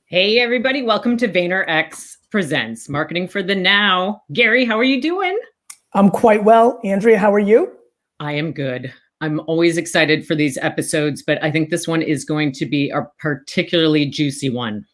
Hey, everybody. Welcome to VaynerX Presents, Marketing for the Now. Gary, how are you doing? I'm quite well. Andrea, how are you? I am good. I'm always excited for these episodes, but I think this one is going to be a particularly juicy one.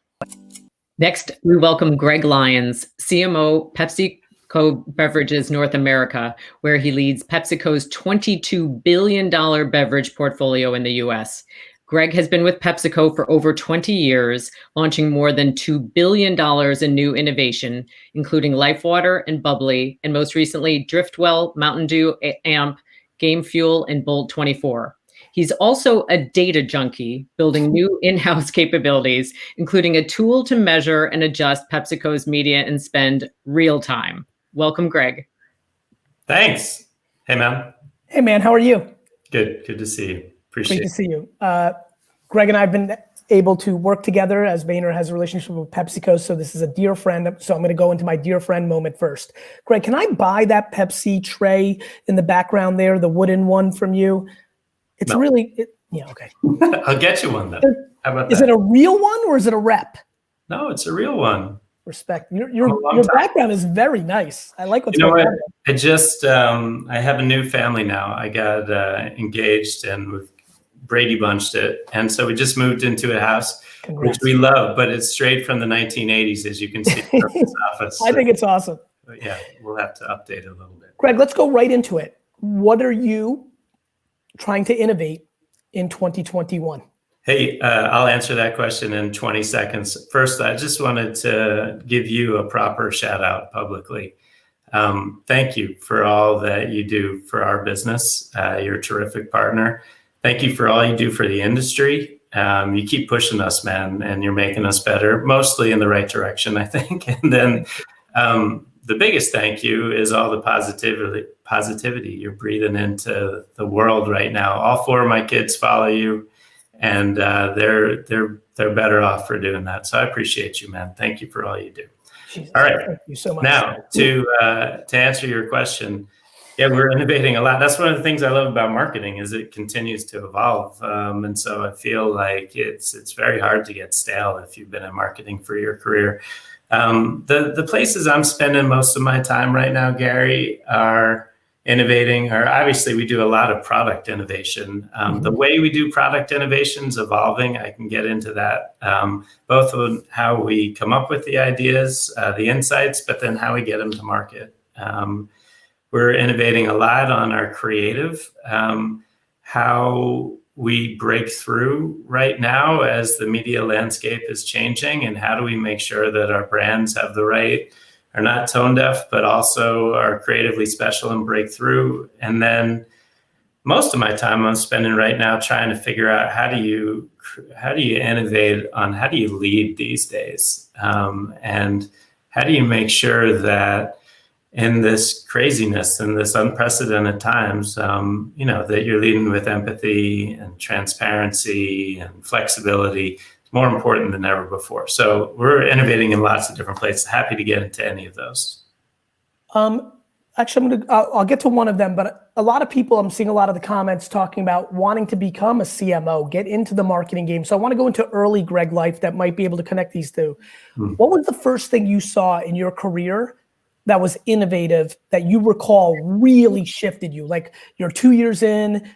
Next, we welcome Greg Lyons, CMO, PepsiCo Beverages North America, where he leads PepsiCo's $22 billion beverage portfolio in the US. Greg has been with PepsiCo for over 20 years, launching more than $2 billion in new innovation, including LifeWater and Bubbly, and most recently, Driftwell, Mountain Dew, AMP, Game Fuel, and Bolt 24. He's also a data junkie, building new in-house capabilities, including a tool to measure and adjust PepsiCo's media and spend real time. Welcome, Greg. Thanks. Hey, man. Hey, man. How are you? Good. Good to see you. Appreciate it. Great to see you. Greg and I have been able to work together as Vayner has a relationship with PepsiCo, so this is a dear friend. So I'm going to go into my dear friend moment first. Greg, can I buy that Pepsi tray in the background there, the wooden one from you? It's really, yeah, okay. I'll get you one then. How about that? Is it a real one or is it a rep? No, it's a real one. Respect. Your background is very nice. I like what's going on. I just, I have a new family now. I got engaged and we've Brady bunched it. And so we just moved into a house, which we love, but it's straight from the 1980s, as you can see from this office. I think it's awesome. But yeah, we'll have to update it a little bit. Greg, let's go right into it. What are you trying to innovate in 2021? Hey, I'll answer that question in 20 seconds. First, I just wanted to give you a proper shout out publicly. Thank you for all that you do for our business. You're a terrific partner. Thank you for all you do for the industry. You keep pushing us, man, and you're making us better, mostly in the right direction, I think. And then the biggest thank you is all the positivity you're breathing into the world right now. All four of my kids follow you, and they're better off for doing that. So I appreciate you, man. Thank you for all you do. Jesus, all right. Thank you so much. Now to answer your question. Yeah, we're innovating a lot. That's one of the things I love about marketing is it continues to evolve. And so I feel like it's very hard to get stale if you've been in marketing for your career. The places I'm spending most of my time right now, Gary, are innovating, or obviously we do a lot of product innovation. The way we do product innovation is evolving. I can get into that, both on how we come up with the ideas, the insights, but then how we get them to market. We're innovating a lot on our creative, how we break through right now as the media landscape is changing, and how do we make sure that our brands have the right, are not tone deaf, but also are creatively special and break through. And then most of my time I'm spending right now trying to figure out how do you innovate on how do you lead these days, and how do you make sure that in this craziness and this unprecedented times, that you're leading with empathy and transparency and flexibility. It's more important than ever before. So we're innovating in lots of different places. Happy to get into any of those. Actually, I'll get to one of them, but a lot of people, I'm seeing a lot of the comments talking about wanting to become a CMO, get into the marketing game. So I want to go into early Greg life that might be able to connect these two. What was the first thing you saw in your career that was innovative that you recall really shifted you? Like you're 2 years in,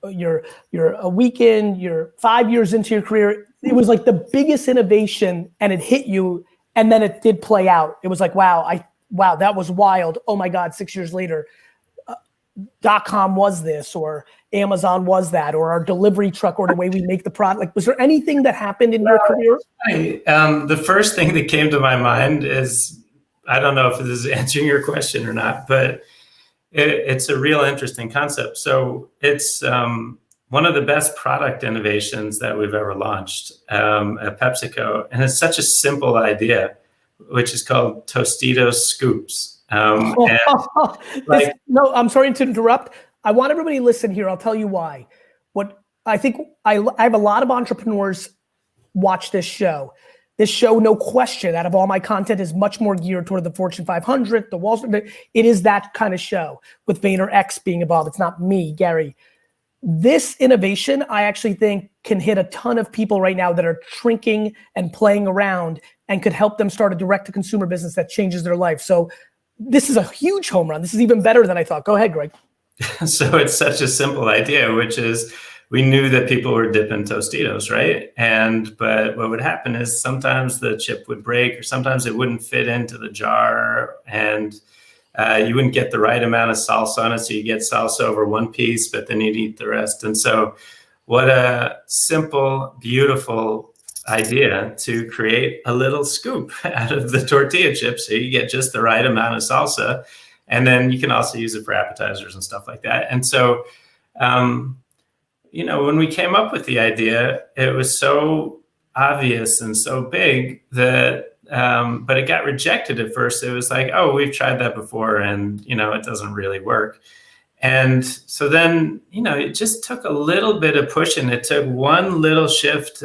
you're a week in, you're 5 years into your career. It was like the biggest innovation and it hit you, and then it did play out. It was like, wow, that was wild. Oh my God, 6 years later, .com was this, or Amazon was that, or our delivery truck, or the way we make the product. Like, was there anything that happened in your career? The first thing that came to my mind is, I don't know if this is answering your question or not, but it's a real interesting concept. So it's one of the best product innovations that we've ever launched at PepsiCo. And it's such a simple idea, which is called Tostitos Scoops. No, I'm sorry to interrupt. I want everybody to listen here. I'll tell you why. What I think, I have a lot of entrepreneurs watch this show. This show, no question, out of all my content, is much more geared toward the Fortune 500, the Wall Street. It is that kind of show with VaynerX being involved. It's not me, Gary. This innovation, I actually think can hit a ton of people right now that are shrinking and playing around and could help them start a direct-to-consumer business that changes their life. So this is a huge home run. This is even better than I thought. Go ahead, Greg. So it's such a simple idea, which is we knew that people were dipping Tostitos, right? But what would happen is sometimes the chip would break, or sometimes it wouldn't fit into the jar, and you wouldn't get the right amount of salsa on it. So you get salsa over one piece, but then you'd eat the rest. And so what a simple, beautiful idea to create a little scoop out of the tortilla chips. So you get just the right amount of salsa. And then you can also use it for appetizers and stuff like that. And so, when we came up with the idea, it was so obvious and so big that, but it got rejected at first. It was like, oh, we've tried that before and, it doesn't really work. And so then, it just took a little bit of pushing. It took one little shift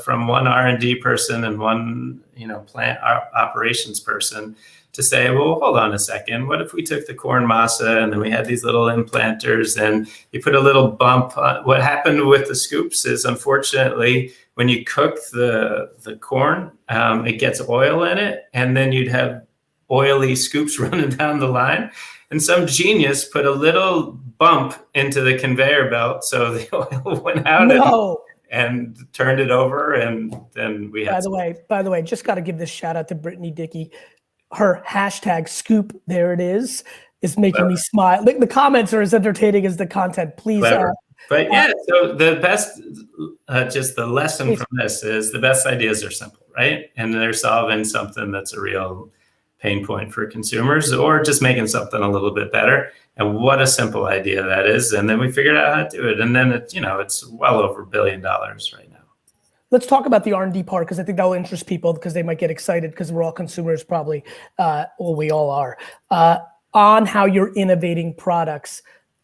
from one R&D person and one, plant operations person to say, well, hold on a second. What if we took the corn masa and then we had these little implanters and you put a little bump? What happened with the scoops is, unfortunately, when you cook the corn, it gets oil in it, and then you'd have oily scoops running down the line. And some genius put a little bump into the conveyor belt so the oil went out and turned it over, and then we had. By the way, just got to give this shout out to Brittany Dickey. Her hashtag scoop, there it is making me smile. The comments are as entertaining as the content. Please. But yeah, so the best, just the lesson from this is the best ideas are simple, right? And they're solving something that's a real pain point for consumers, or just making something a little bit better. And what a simple idea that is. And then we figured out how to do it. And then it's well over $1 billion right now. Let's talk about the R&D part, because I think that will interest people, because they might get excited, because we're all consumers probably, we all are, on how you're innovating products.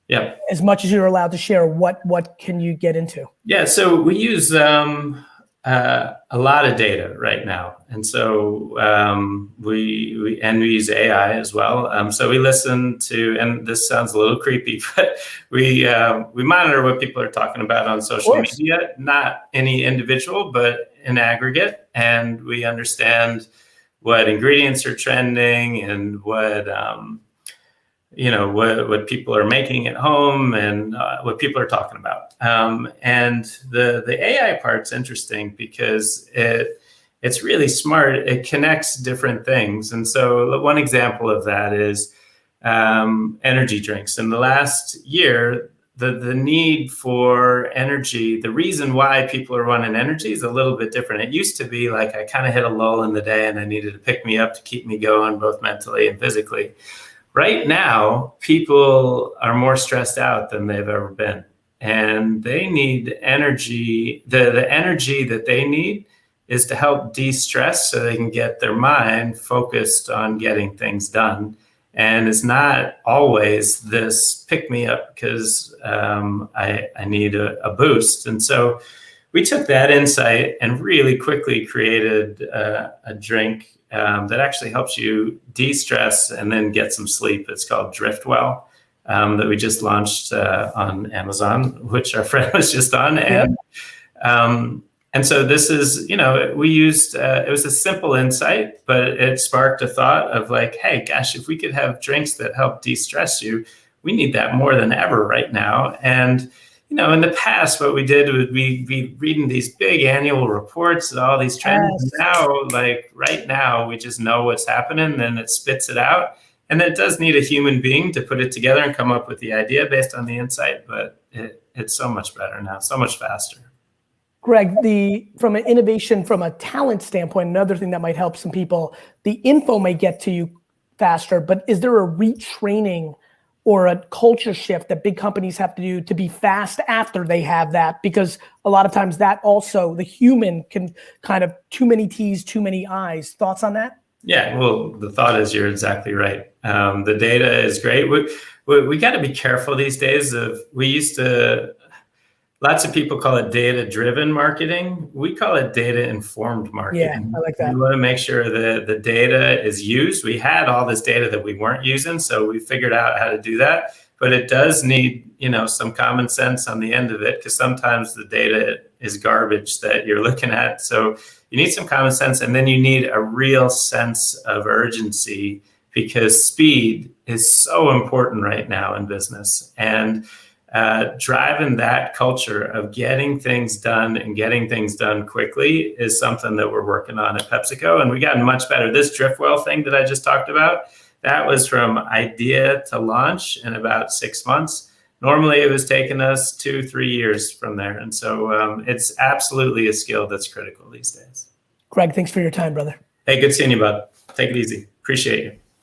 Yeah. As much as you're allowed to share, what can you get into? Yeah, so we use a lot of data right now. And so we use AI as well. So we listen to, and this sounds a little creepy, but we monitor what people are talking about on social media, not any individual, but in aggregate. And we understand what ingredients are trending and what people are making at home, and what people are talking about. And the AI part's interesting because it's really smart. It connects different things. And so one example of that is energy drinks. In the last year, the need for energy, the reason why people are wanting energy is a little bit different. It used to be like I kind of hit a lull in the day and I needed to pick me up to keep me going, both mentally and physically. Right now, people are more stressed out than they've ever been, and they need energy. The energy that they need is to help de-stress so they can get their mind focused on getting things done. And it's not always this pick me up because I need a boost. And so we took that insight and really quickly created a drink that actually helps you de-stress and then get some sleep. It's called Driftwell, that we just launched on Amazon, which our friend was just on. And so this is, we used, it was a simple insight, but it sparked a thought of like, hey, gosh, if we could have drinks that help de-stress you, we need that more than ever right now. And in the past, what we did was we'd be reading these big annual reports and all these trends. Yes. And now, like right now, we just know what's happening, and it spits it out. And it does need a human being to put it together and come up with the idea based on the insight. But it's so much better now, so much faster. Greg, from an innovation, from a talent standpoint, another thing that might help some people, the info may get to you faster, but is there a retraining or a culture shift that big companies have to do to be fast after they have that? Because a lot of times that also, the human can kind of too many T's, too many I's. Thoughts on that? Yeah, well, the thought is you're exactly right. The data is great. We got to be careful these days lots of people call it data-driven marketing. We call it data-informed marketing. Yeah, I like that. We want to make sure that the data is used. We had all this data that we weren't using, so we figured out how to do that. But it does need, some common sense on the end of it, because sometimes the data is garbage that you're looking at. So you need some common sense, and then you need a real sense of urgency, because speed is so important right now in business. And driving that culture of getting things done and getting things done quickly is something that we're working on at PepsiCo. And we gotten much better. This drift well thing that I just talked about, that was from idea to launch in about 6 months. Normally it was taking us 2-3 years from there. And so it's absolutely a skill that's critical these days. Greg, thanks for your time, brother. Hey, good seeing you, bud. Take it easy. Appreciate you.